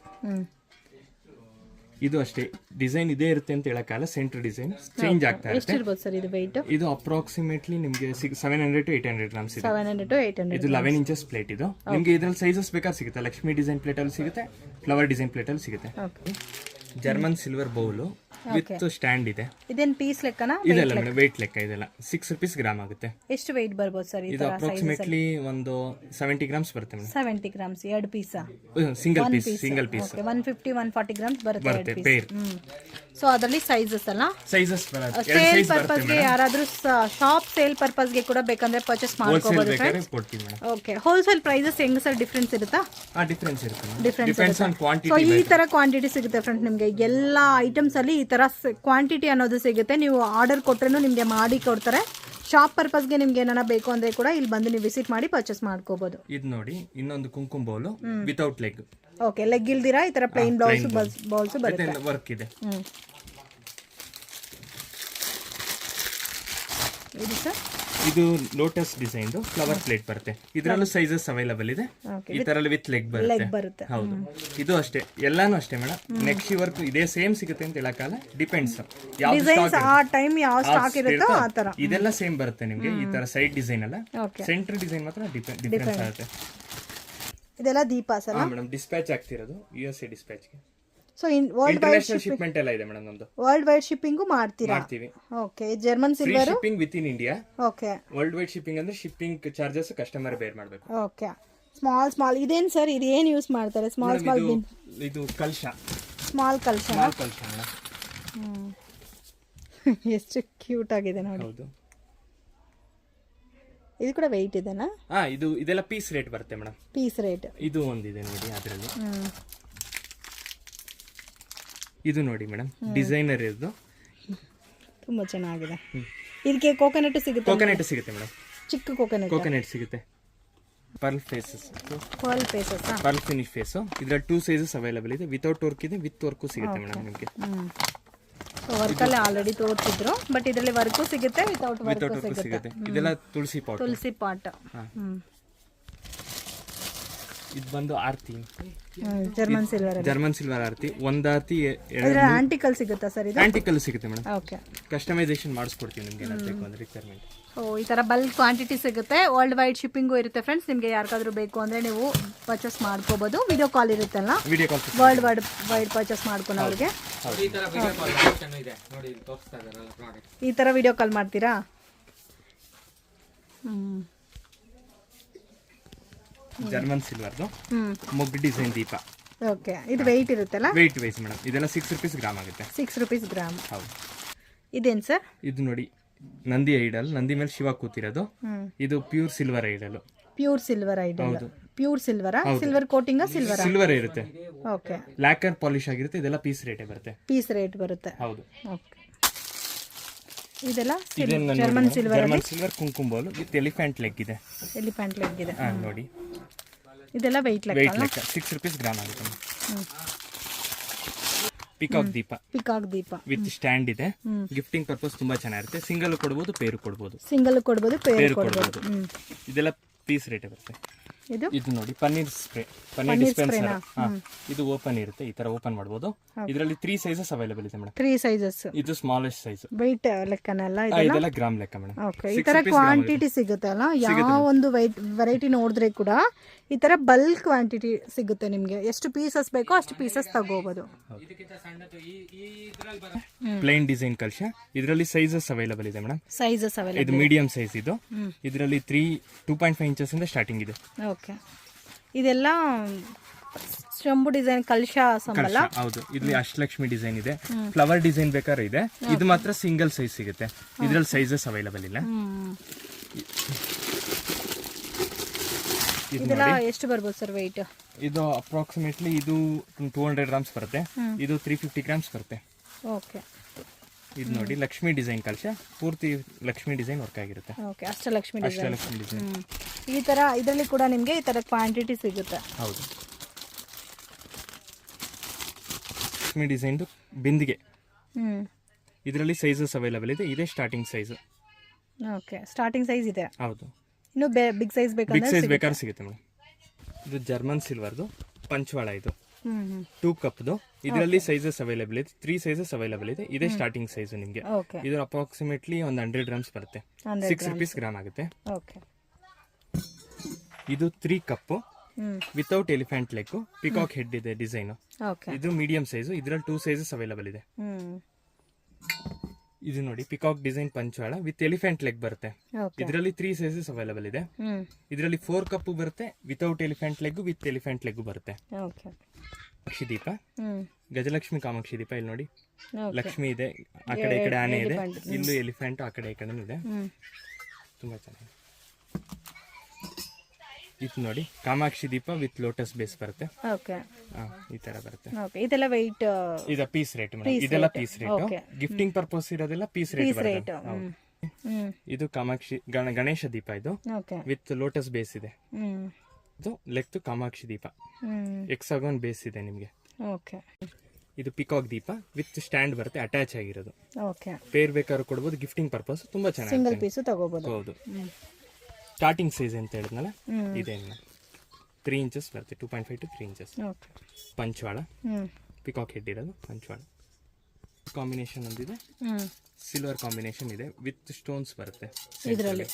ಇದು ಅಷ್ಟೇ, ಡಿಸೈನ್ ಇದೇ ಇರುತ್ತೆ ಅಂತ ಹೇಳಕ್ಕಲ್ಲ. ಸೆಂಟರ್ ಡಿಸೈನ್ ಚೇಂಜ್ ಆಗ್ತಾ ಇರುತ್ತೆ. ಇದು ಅಪ್ರಾಕ್ಸಿಮೇಟ್ಲಿ ನಿಮಗೆ 700 to 800 ಗ್ರಾಮ್ಸ್ ಇದೆ. 700 to 800. ಇದು 11 ಇಂಚಸ್ ಪ್ಲೇಟ್. ಇದು ನಿಮಗೆ ಇದ್ರಲ್ಲಿ ಸೈಜಸ್ ಬೇಕಾದ್ರೆ ಸಿಗುತ್ತೆ. ಲಕ್ಷ್ಮಿ ಡಿಸೈನ್ ಪ್ಲೇಟ್ ಅಲ್ಲಿ ಸಿಗುತ್ತೆ, ಫ್ಲವರ್ ಡಿಸೈನ್ ಪ್ಲೇಟ್ ಅಲ್ಲಿ ಸಿಗುತ್ತೆ. German silver bowl with stand ಇದೆ. ಇದೇನ್ ಪೀಸ್ ಲೆಕ್ಕನಾ? ಇದೆಲ್ಲ ಮೇಡಮ್ ವೆಯ್ಟ್ ಲೆಕ್ಕ. ಇದೆಲ್ಲ 6 rupees ಗ್ರಾಮ್ ಆಗುತ್ತೆ. ಎಷ್ಟು ವೆಯ್ಟ್ ಬರ್ಬೋದು ಸರ್? ಇದು ಅಪ್ರಾಕ್ಸಿಮೇಟ್ಲಿ ಒಂದು 70 ಗ್ರಾಮ್ಸ್ ಬರುತ್ತೆ ಮೇಡಮ್. 70 ಗ್ರಾಮ್ಸ್ ಎರಡು ಪೀಸ್? ಸಿಂಗಲ್ ಪೀಸ್ 150 140 ಗ್ರಾಮ್ಸ್ ಬರುತ್ತೆ ಪೇರ್. ಸೊ ಅದರಲ್ಲಿ ಸೈಜಸ್ ಅಲ್ಲ, ಸೈಜಸ್ ಸೇಲ್ ಪರ್ಪಸ್ ಗೆ ಯಾರಾದ್ರೂ ಶಾಪ್ ಸೇಲ್ ಪರ್ಪಸ್ ಗೆ ಕೂಡ ಬೇಕಂದ್ರೆ ಪರ್ಚೇಸ್ ಮಾಡ್ಕೋಬಹುದು ಫ್ರೆಂಡ್ಸ್. ಓಕೆ, ಹೋಲ್ಸೇಲ್ ಪ್ರೈಸಸ್ ಹೆಂಗ್ ಸರ್ ಡಿಫರೆನ್ಸ್ ಇರುತ್ತಾ? Difference depends on quantity. So ಈ ತರ ಕ್ವಾಂಟಿಟಿ ಸಿಗುತ್ತೆ ಫ್ರೆಂಡ್ಸ್ ನಿಮಗೆ. ಎಲ್ಲಾ ಐಟಮ್ಸ್ ಅಲ್ಲಿ ಈ ತರ ಕ್ವಾಂಟಿಟಿ ಅನ್ನೋದು ಸಿಗುತ್ತೆ. ನೀವು ಆರ್ಡರ್ ಕೊಟ್ರೇನು ನಿಮಗೆ ಮಾಡಿ ಕೊಡ್ತಾರೆ. ಶಾಪ್ ಪರ್ಪಸ್ಗೆ ನಿಮ್ಗೆ ಏನಾರ ಬೇಕು ಅಂದ್ರೆ ಕೂಡ ಇಲ್ಲಿ ಬಂದು ನೀವು ವಿಸಿಟ್ ಮಾಡಿ ಪರ್ಚೇಸ್ ಮಾಡ್ಕೋಬಹುದು. ಇದು ನೋಡಿ ಇನ್ನೊಂದು ಕುಂಕುಮ bowl without leg. Okay, leg ಇಲ್ದಿರಾ ಈ ತರ ಪ್ಲೇನ್ ಬೌಲ್ಸ್ ಬರುತ್ತೆ. ವರ್ಕ್ ಇದೆ. ಇದು ಸರ್, ಇದು ಲೋಟಸ್ ಡಿಸೈನ್ ಫ್ಲವರ್ ಪ್ಲೇಟ್ ಬರುತ್ತೆ. ಇದರಲ್ಲೂ ಸೈಜಸ್ ಅವೈಲೇಬಲ್ ಇದೆ. ಈ ತರ ವಿತ್ ಲೆಗ್ ಬರುತ್ತೆ. ಹೌದು, ಇದು ಅಷ್ಟೇ, ಎಲ್ಲಾನು ಅಷ್ಟೇ ಮೇಡಮ್. ನೆಕ್ಸ್ಟ್ ವರ್ಕ್ ಇದೇ ಸೇಮ್ ಸಿಗುತ್ತೆ ಅಂತ ಹೇಳಕ್ಕಲ್ಲ. ಡಿಪೆಂಡ್ಸ್ ಯಾವ ಸ್ಟಾಕ್ ಇರುತ್ತೋ ಆ ತರ. ಇದೆಲ್ಲ ಸೇಮ್ ಬರುತ್ತೆ ನಿಮಗೆ. ಈ ತರ ಸೈಡ್ ಡಿಸೈನ್ ಅಲ್ಲ, ಸೆಂಟರ್ ಡಿಸೈನ್ ಮಾತ್ರ ಡಿಫರೆನ್ಸ್ ಆಗುತ್ತೆ. ಇದೆಲ್ಲ ದೀಪಾಸ್ ಅಲ್ಲ ಮೇಡಮ್. ಡಿಸ್ಪ್ಯಾಚ್ ಆಗ್ತಿರೋದು USA ಡಿಸ್ಪ್ಯಾಚ್ ಗೆ. ಸೊ ವರ್ಲ್ಡ್ ವೈಡ್ ಶಿಪ್ಮೆಂಟ್ ಎಲ್ಲ ಇದೆ ಮೇಡಮ್ ನಮ್ದು. ವರ್ಲ್ಡ್ ವೈಡ್ ಶಿಪ್ಪಿಂಗ್ ಮಾಡ್ತೀವಿ. Okay, German silver shipping with in India. Okay, world wide shipping ಅಂದ್ರೆ ಶಿಪ್ಪಿಂಗ್ ಚಾರ್ಜಸ್ ಕಸ್ಟಮರ್ ಬೇರ್ ಮಾಡಬೇಕು. ಓಕೆ, ಸ್ಮಾಲ್ ಇದೇನ್ ಸರ್? ಇದು ಏನು ಯೂಸ್ ಮಾಡ್ತಾರೆ? ಸ್ಮಾಲ್ ಇದು ಕಲ್ಶ. ಸ್ಮಾಲ್ ಕಲ್ಶ. ಎಷ್ಟು ಕ್ಯೂಟ್ ಆಗಿದೆ ನೋಡಿ. ಹೌದು, ಇದು ಕೂಡ ವೆಯ್ಟ್ ಇದೆನಾ? ಇದೆಲ್ಲ ಪೀಸ್ ರೇಟ್ ಬರುತ್ತೆ ಮೇಡಮ್. Piece rate. ಇದು ಒಂದಿದೆ ನೋಡಿ ಅದರಲ್ಲಿ. ಇದು ನೋಡಿ ಮೇಡಮ್, ಡಿಸೈನರ್ ಇದು ತುಂಬಾ ಚೆನ್ನಾಗಿದೆ. ಇದಕ್ಕೆ ಕೋಕೋನಟ್ ಸಿಗುತ್ತೆ? ಕೋಕೋನಟ್ ಸಿಗುತ್ತೆ ಮೇಡಮ್. ಚಿಕ್ಕ ಕೋಕೋನಟ್ ಸಿಗುತ್ತೆ. Pearl faces, pearl finish face. ಇದರಲ್ಲಿ 2 ಸೈಜಸ್ ಅವೈಲೇಬಲ್ ಇದೆ. ವಿತೌಟ್ ವರ್ಕ್ ಇದೆ, ವಿತ್ ವರ್ಕ್ ಸಿಗುತ್ತೆ ಮೇಡಮ್ ನಿಮಗೆ. ವರ್ಕ್ ಅಲ್ಲಿ ಆಲ್ರೆಡಿ ತೋರಿಸಿದ್ರು, ಬಟ್ ಇದರಲ್ಲಿ ವರ್ಕ್ ಸಿಗುತ್ತೆ, ವಿತೌಟ್ ವರ್ಕ್ ಸಿಗುತ್ತೆ. ಇದೆಲ್ಲ ತುಳಸಿ ಪಾಟ್. ಇದು ಬಂದು ಆರ್ತಿ, ಜರ್ಮನ್ ಸಿಲ್ವರ್ ಆರ್ತಿ. ಒಂದು ಆರ್ತಿ ಆಂಟಿಕಲ್ ಸಿಗುತ್ತಾ ಸರ್? ಇದು ಆಂಟಿಕಲ್ ಸಿಗುತ್ತೆ ಮೇಡಮ್. ಓಕೆ, ಕಸ್ಟಮೈಸೇಷನ್ ಮಾಡಿಸ್ಕೊಡ್ತೀವಿ ನಿಮಗೆ ಏನಾದ್ರು ಬೇಕು ಅಂದ್ರೆ ರಿಕ್ವೈರ್ಮೆಂಟ್. ಈ ತರ ಬಲ್ಕ್ ಕ್ವಾಂಟಿಟಿ ಸಿಗುತ್ತೆ. ವರ್ಲ್ಡ್ ವೈಡ್ ಶಿಪ್ಪಿಂಗು ಇರುತ್ತೆ ಫ್ರೆಂಡ್ಸ್. ನಿಮಗೆ ಯಾರಿಗಾದ್ರೂ ಬೇಕು ಅಂದ್ರೆ ನೀವು ಪರ್ಚೇಸ್ ಮಾಡ್ಕೋಬಹುದು. ವಿಡಿಯೋ ಕಾಲ್ ಇರುತ್ತಲ್ಲ, ವರ್ಲ್ಡ್ ವೈಡ್ ಪರ್ಚೇಸ್ ಮಾಡ್ಕೊಳೋರಿಗೆ ಈ ತರ ವಿಡಿಯೋ ಕಾಲ್ ಮಾಡ್ತೀರಾ? ಜರ್ಮನ್ ಸಿಲ್ವರ್ದು ಮೊಗ್ಗು ಡಿಸೈನ್ ದೀಪ. ಓಕೆ, ಇದು ವೆಯ್ಟ್ ಇರುತ್ತಲ್ಲ? Weight wise madam. ಇದೆಲ್ಲ 6 rupees ಗ್ರಾಮ್ ಆಗುತ್ತೆ. 6 rupees ಗ್ರಾಮ್. ಹೌದು. ಇದೇನ್ ಸರ್? ಇದು ನೋಡಿ ನಂದಿ ಐಡಲ್. ನಂದಿ ಮೇಲೆ ಶಿವ ಕೂತಿರೋದು. ಇದು pure silver idol. Pure silver idol. Pure silver. Silver coating silver ಇರುತ್ತೆ. ಓಕೆ, ಲ್ಯಾಕರ್ ಪಾಲಿಶ್ ಆಗಿರುತ್ತೆ. ಇದೆಲ್ಲ ಪೀಸ್ ರೇಟ್ ಬರುತ್ತೆ. ಪೀಸ್ ರೇಟ್ ಬರುತ್ತೆ. ಹೌದು. ಓಕೆ, ಇದೆಲ್ಲ German silver kumkum bowl with elephant leg ಇದೆ. ನೋಡಿ, ಇದೆಲ್ಲ ವೆಯ್ಟ್ ಲೆಕ್ಕ 6 rupees ಗ್ರಾಮ್ ಆಗುತ್ತೆ. ಪಿಕಾಕ್ ದೀಪ ಪಿಕಾಕ್ ದೀಪ ವಿತ್ ಸ್ಟ್ಯಾಂಡ್ ಇದೆ. ಗಿಫ್ಟಿಂಗ್ ಪರ್ಪಸ್ ತುಂಬಾ ಚೆನ್ನಾಗಿರುತ್ತೆ. ಸಿಂಗಲ್ ಕೊಡಬಹುದು, ಪೇರು ಕೊಡಬಹುದು. ಸಿಂಗಲ್ ಕೊಡಬಹುದು, ಪೇರು ಕೊಡಬಹುದು. ಇದೆಲ್ಲ ಪೀಸ್ ರೇಟ್ ಬರುತ್ತೆ. ಇದು ನೋಡಿ ಪನ್ನೀರ್ ಸ್ಪ್ರೇ, ಪನ್ನೀರ್ ಡಿಸ್ಪೆನ್ಸರ್. ಇದು ಓಪನ್ ಇರುತ್ತೆ, ಈ ತರ ಓಪನ್ ಮಾಡಬಹುದು. ಇದರಲ್ಲಿ 3 ಸೈಜಸ್ ಅವೈಲೇಬಲ್ ಇದೆ ಮೇಡಮ್. 3 ಸೈಜಸ್. ಇದು ಸ್ಮಾಲೆಸ್ಟ್ ಸೈಜ್. weight ಲೆಕ್ಕನಲ್ಲ ಇದೆಲ್ಲ ಗ್ರಾಮ್ ಲೆಕ್ಕ ಮೇಡಮ್. ಓಕೆ, ಈ ತರ ಕ್ವಾಂಟಿಟಿ ಸಿಗುತ್ತೆ ಅಲ್ಲ. ಯಾವ ಒಂದು ವೆರೈಟಿ ನೋಡಿದ್ರೆ ಕೂಡ ಈ ತರ ಬಲ್ಕ್ ಕ್ವಾಂಟಿಟಿ ಸಿಗುತ್ತೆ ನಿಮಗೆ. ಎಷ್ಟು ಪೀಸಸ್ ಬೇಕೋ ಅಷ್ಟು ಪೀಸಸ್ ತಗೋಬಹುದು. ಪ್ಲೇನ್ ಡಿಸೈನ್ ಕಲಶ, ಇದರಲ್ಲಿ ಸೈಜಸ್ ಅವೈಲೇಬಲ್ ಇದೆ ಮೇಡಮ್. Sizes available. ಇದು ಮೀಡಿಯಂ ಸೈಜ್. ಇದು ಇದರಲ್ಲಿ 2.5 ಇಂಚಸ್ ಇಂದ ಸ್ಟಾರ್ಟಿಂಗ್ ಇದೆ. ಓಕೆ, ಇದೆಲ್ಲ ಶಂಭು ಡಿಸೈನ್ ಕಲಶ ಸಂಬಳ. ಹೌದು, ಇಲ್ಲಿ ಅಷ್ಟಲಕ್ಷ್ಮಿ ಡಿಸೈನ್ ಇದೆ, ಫ್ಲವರ್ ಡಿಸೈನ್ ಬೇಕಾದ್ರೆ ಇದೆ. ಇದು ಮಾತ್ರ ಸಿಂಗಲ್ ಸೈಜ್ ಸಿಗುತ್ತೆ, ಇದರಲ್ಲಿ ಸೈಜಸ್ ಅವೈಲೇಬಲ್ ಇಲ್ಲ. ಇದೆಲ್ಲ ಎಷ್ಟು ಬರ್ಬೋದು ಸರ್ weight? ಇದು ಅಪ್ರಾಕ್ಸಿಮೇಟ್ಲಿ ಇದು 200 ಗ್ರಾಮ್ಸ್ ಬರುತ್ತೆ. ಇದು 350 ಗ್ರಾಮ್ಸ್ ಬರುತ್ತೆ. ಓಕೆ, ಇದು ನೋಡಿ ಲಕ್ಷ್ಮಿ ಡಿಸೈನ್ ಕಲಶ, ಪೂರ್ತಿ ಲಕ್ಷ್ಮಿ ಡಿಸೈನ್ ವರ್ಕ್ ಆಗಿರುತ್ತೆ. Okay, Ashtalakshmi design. Ashtalakshmi design ಈ ತರ ಇದರಲ್ಲಿ ಕೂಡ ನಿಮಗೆ ಈ ತರ ಕ್ವಾಂಟಿಟಿ ಸಿಗುತ್ತೆ. ಹೌದು, ಲಕ್ಷ್ಮಿ ಡಿಸೈನ್ ಬಿಂದಿಗೆ. ಇದರಲ್ಲಿ ಸೈಜಸ್ ಅವೈಲೇಬಲ್ ಇದೆ. ಇದೇ starting size. Okay, starting size ಇದೆ. ಹೌದು, ಇನ್ನು ಬಿಗ್ ಸೈಜ್ ಬೇಕಾದ್ರೆ ಸಿಗುತ್ತೆ ಮೇಡಮ್. ಇದು ಜರ್ಮನ್ ಸಿಲ್ವರ್ದು ಪಂಚವಾಳ. ಇದು 2 ಕಪ್ದು. ಇದರಲ್ಲಿ ಸೈಜಸ್ ಅವೈಲೇಬಲ್ ಇದೆ, 3 ಸೈಜಸ್ ಅವೈಲೇಬಲ್ ಇದೆ. ಇದೇ ಸ್ಟಾರ್ಟಿಂಗ್ ಸೈಜ್ ನಿಮಗೆ. ಇದು ಅಪ್ರಾಕ್ಸಿಮೇಟ್ಲಿ ಒಂದು 100 ಗ್ರಾಮ್ಸ್ ಬರುತ್ತೆ. 6 rupees ಗ್ರಾಮ್ ಆಗುತ್ತೆ. ಇದು 3 cup without elephant leg, peacock head ಇದೆ ಡಿಸೈನ್. ಇದು ಮೀಡಿಯಂ ಸೈಜ್. ಇದರಲ್ಲಿ 2 ಸೈಜಸ್ ಅವೈಲೇಬಲ್ ಇದೆ. ಇದು ನೋಡಿ ಪಿಕಾಕ್ ಡಿಸೈನ್ ಪಂಚವಾಳ ವಿತ್ ಎಲಿಫೆಂಟ್ ಲೆಗ್ ಬರುತ್ತೆ. ಇದರಲ್ಲಿ 3 ಸೈಜಸ್ ಅವೈಲೇಬಲ್ ಇದೆ. ಇದರಲ್ಲಿ 4 ಕಪ್ ಬರುತ್ತೆ, without elephant leg, with elephant leg ಬರುತ್ತೆ. ಕಾಮಾಕ್ಷಿ ದೀಪ, ಗಜಲಕ್ಷ್ಮಿ ಕಾಮಾಕ್ಷಿ ದೀಪ. ಇಲ್ಲಿ ನೋಡಿ ಲಕ್ಷ್ಮಿ ಇದೆ, ಆ ಕಡೆ ಈ ಕಡೆ ಆನೆ ಇದೆ, ಇಲ್ಲೂ ಎಲಿಫೆಂಟ್ ಆ ಕಡೆ ಈ ಕಡೆ ಇದೆ. ತುಂಬಾ ಚೆನ್ನಾಗಿದೆ. ಇದು ನೋಡಿ ಕಾಮಾಕ್ಷಿ ದೀಪ ವಿತ್ ಲೋಟಸ್ ಬೇಸ್ ಬರುತ್ತೆ. ಈ ತರ ಬರುತ್ತೆ. ಇದೆಲ್ಲ weight ಇದು ಪೀಸ್ ರೇಟ್ ಮೇಡಮ್. ಇದೆಲ್ಲ ಪೀಸ್ ರೇಟ್. ಗಿಫ್ಟಿಂಗ್ ಪರ್ಪಸ್ ಇರೋದೆಲ್ಲ ಪೀಸ್ ರೇಟ್ ಬರುತ್ತೆ. ಇದು ಕಾಮಾಕ್ಷಿ ಗಣೇಶ ದೀಪ. ಇದು ವಿತ್ ಲೋಟಸ್ ಬೇಸ್ ಇದೆ. ಇದು ಲೆಕ್ತು ಕಾಮಾಕ್ಷಿ ದೀಪ, ಎಕ್ಸಾಗಾನ್ ಬೇಸ್ ಇದೆ ನಿಮಗೆ. ಇದು ಪಿಕಾಕ್ ದೀಪ ವಿತ್ ಸ್ಟ್ಯಾಂಡ್ ಬರುತ್ತೆ, ಅಟ್ಯಾಚ್ ಆಗಿರೋದು. ಪೇರ್ ಬೇಕಾದ್ರೂ ಕೊಡಬಹುದು. ಗಿಫ್ಟಿಂಗ್ ಪರ್ಪಸ್ ತುಂಬಾ ಚೆನ್ನಾಗಿ ಸಿಂಗಲ್ ಪೀಸ್ ತಗೋಬಹುದು. ಹೌದು, ಸ್ಟಾರ್ಟಿಂಗ್ ಸೈಜ್ ಅಂತ ಹೇಳಿದ್ನಲ್ಲ, ಇದೆ 3 ಇಂಚಸ್ ಬರುತ್ತೆ. 2.5 to 3 ಇಂಚಸ್. ಪಂಚವಾಳ, ಪಿಕಾಕ್ ಹೆಡ್ ಇರೋದು ಪಂಚವಾಳ. ಕಾಂಬಿನೇಷನ್ ಒಂದಿದೆ, ಸಿಲ್ವರ್ ಕಾಂಬಿನೇಷನ್ ಇದೆ, ವಿತ್ ಸ್ಟೋನ್ಸ್ ಬರುತ್ತೆ. ಇದರಲ್ಲಿ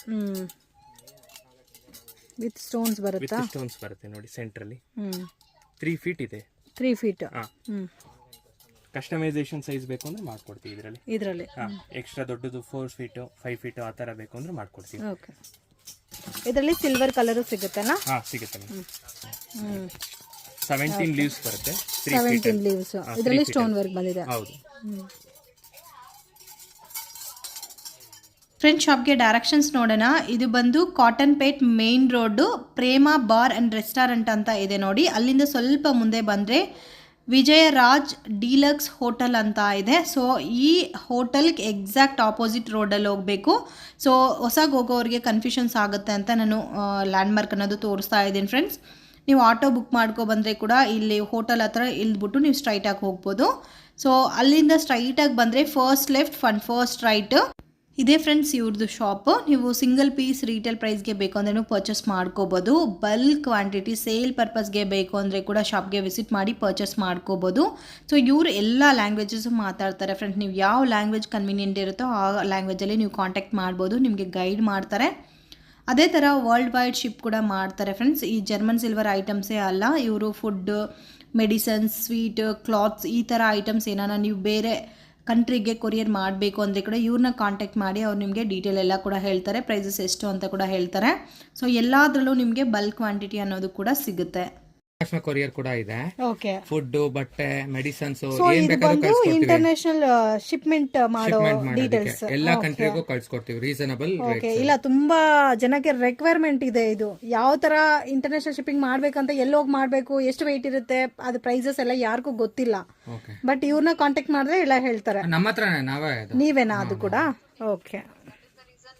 ವಿತ್ ಸ್ಟೋನ್ಸ್ ಬರುತ್ತೆ. ವಿತ್ ಸ್ಟೋನ್ಸ್ ಬರುತ್ತೆ ನೋಡಿ ಸೆಂಟ್ರಲ್ಲಿ. 3 feet ಇದೆ. 3 feet. ಕಸ್ಟಮೈಸೇಷನ್ ಸೈಜ್ ಬೇಕು ಅಂದ್ರೆ ಮಾಡ್ಕೊಡ್ತೀವಿ ಇದರಲ್ಲಿ. ಎಕ್ಸ್ಟ್ರಾ ದೊಡ್ಡದು 4 feet 5 feet ಆ ತರ ಬೇಕು ಅಂದ್ರೆ ಮಾಡ್ಕೊಡ್ತೀವಿ. ಇದರಲ್ಲಿ ಸಿಲ್ವರ್ ಕಲರ್ ಸಿಗುತ್ತೆನಾ? ಸಿಗುತ್ತೆ. 17 ಲೀವ್ಸ್ ಬರುತ್ತೆ. 17 ಲೀವ್ಸ್. ಇದರಲ್ಲಿ ಸ್ಟೋನ್ ವರ್ಕ್ ಬಂದಿದೆ. ಹೌದು. ಫ್ರೆಂಡ್ ಶಾಪ್ಗೆ ಡೈರೆಕ್ಷನ್ಸ್ ನೋಡೋಣ. ಇದು ಬಂದು Cottonpet main road Prema bar and restaurant ಅಂತ ಇದೆ ನೋಡಿ. ಅಲ್ಲಿಂದ ಸ್ವಲ್ಪ ಮುಂದೆ ಬಂದರೆ ವಿಜಯರಾಜ್ ಡೀಲಕ್ಸ್ ಹೋಟೆಲ್ ಅಂತ ಇದೆ. ಸೊ ಈ ಹೋಟೆಲ್ಗೆ ಎಕ್ಸಾಕ್ಟ್ ಆಪೋಸಿಟ್ ರೋಡಲ್ಲಿ ಹೋಗಬೇಕು. ಸೊ ಹೊಸಗೆ ಹೋಗೋರಿಗೆ ಕನ್ಫ್ಯೂಷನ್ಸ್ ಆಗುತ್ತೆ ಅಂತ ನಾನು ಲ್ಯಾಂಡ್ಮಾರ್ಕ್ ಅನ್ನೋದು ತೋರಿಸ್ತಾ ಇದ್ದೀನಿ ಫ್ರೆಂಡ್ಸ್. ನೀವು ಆಟೋ ಬುಕ್ ಮಾಡ್ಕೊ ಬಂದರೆ ಕೂಡ ಇಲ್ಲಿ ಹೋಟೆಲ್ ಹತ್ರ ಇಳಿದ್ಬಿಟ್ಟು ನೀವು ಸ್ಟ್ರೈಟಾಗಿ ಹೋಗ್ಬೋದು. ಸೊ ಅಲ್ಲಿಂದ ಸ್ಟ್ರೈಟಾಗಿ ಬಂದರೆ ಫಸ್ಟ್ ಲೆಫ್ಟ್ ಫಸ್ಟ್ ರೈಟ್ ಇದೇ ಫ್ರೆಂಡ್ಸ್ ಇವ್ರದ್ದು ಶಾಪು. ನೀವು ಸಿಂಗಲ್ ಪೀಸ್ ರೀಟೇಲ್ ಪ್ರೈಸ್ಗೆ ಬೇಕು ಅಂದ್ರೆ ಪರ್ಚೇಸ್ ಮಾಡ್ಕೋಬೋದು. ಬಲ್ಕ್ ಕ್ವಾಂಟಿಟಿ ಸೇಲ್ ಪರ್ಪಸ್ಗೆ ಬೇಕು ಅಂದರೆ ಕೂಡ ಶಾಪ್ಗೆ ವಿಸಿಟ್ ಮಾಡಿ ಪರ್ಚೇಸ್ ಮಾಡ್ಕೋಬೋದು. ಸೊ ಇವರು ಎಲ್ಲ ಲ್ಯಾಂಗ್ವೇಜಸ್ಸು ಮಾತಾಡ್ತಾರೆ ಫ್ರೆಂಡ್ಸ್. ನೀವು ಯಾವ ಲ್ಯಾಂಗ್ವೇಜ್ ಕನ್ವೀನಿಯೆಂಟ್ ಇರುತ್ತೋ ಆ ಲ್ಯಾಂಗ್ವೇಜಲ್ಲಿ ನೀವು ಕಾಂಟ್ಯಾಕ್ಟ್ ಮಾಡ್ಬೋದು, ನಿಮಗೆ ಗೈಡ್ ಮಾಡ್ತಾರೆ. ಅದೇ ಥರ ವರ್ಲ್ಡ್ ವೈಡ್ ಶಿಪ್ ಕೂಡ ಮಾಡ್ತಾರೆ ಫ್ರೆಂಡ್ಸ್. ಈ ಜರ್ಮನ್ ಸಿಲ್ವರ್ ಐಟಮ್ಸೇ ಅಲ್ಲ, ಇವರು ಫುಡ್, ಮೆಡಿಸನ್ಸ್, ಸ್ವೀಟ್, ಕ್ಲಾತ್ಸ್ ಈ ಥರ ಐಟಮ್ಸ್ ಏನಾನ ನೀವು ಬೇರೆ ಕಂಟ್ರಿಗೆ ಕೊರಿಯರ್ ಮಾಡಬೇಕು ಅಂದರೆ ಕೂಡ ಇವ್ರನ್ನ ಕಾಂಟ್ಯಾಕ್ಟ್ ಮಾಡಿ ಅವ್ರು ನಿಮಗೆ ಡೀಟೇಲ್ ಎಲ್ಲ ಕೂಡ ಹೇಳ್ತಾರೆ, ಪ್ರೈಸಸ್ ಎಷ್ಟು ಅಂತ ಕೂಡ ಹೇಳ್ತಾರೆ. ಸೊ ಎಲ್ಲದರಲ್ಲೂ ನಿಮಗೆ ಬಲ್ಕ್ ಕ್ವಾಂಟಿಟಿ ಅನ್ನೋದು ಕೂಡ ಸಿಗುತ್ತೆ. ಕೊರಿಯರ್ ಕೂಡ ಇದೆ. ಓಕೆ, ಫುಡ್, ಬಟ್ಟೆ, ಮೆಡಿಸಿನ್ಸ್ ಏನ್ ಬೇಕಾದ್ರೂ ಇಂಟರ್ನ್ಯಾಷನಲ್ ಶಿಪ್ಮೆಂಟ್ ಮಾಡೋ ಡೀಟೇಲ್ಸ್ ಎಲ್ಲಾ ಕಂಟ್ರಿಗೂ ಕಳ್ಸಿಕೊಡ್ತೀವಿ ರೀಸನಬಲ್ ರೇಟ್. ಇಲ್ಲ, ತುಂಬಾ ಜನಕ್ಕೆ ರಿಕ್ವೈರ್ಮೆಂಟ್ ಇದೆ ಇದು. ಯಾವ ತರ ಇಂಟರ್ನ್ಯಾಷನಲ್ ಶಿಪ್ಪಿಂಗ್ ಮಾಡ್ಬೇಕಂತ ಎಲ್ಲೋಗಿ ಮಾಡ್ಬೇಕು, ಎಷ್ಟು ವೆಯ್ಟ್ ಇರುತ್ತೆ, ಅದು ಪ್ರೈಸಸ್ ಎಲ್ಲ ಯಾರಿಗೂ ಗೊತ್ತಿಲ್ಲ. ಬಟ್ ಇವ್ರನ್ನ ಕಾಂಟ್ಯಾಕ್ಟ್ ಮಾಡಿದ್ರೆ ಎಲ್ಲ ಹೇಳ್ತಾರೆ. ನಮ್ಮ ಹತ್ರ ನೀವೇನಾ ಅದು ಕೂಡ? ಓಕೆ.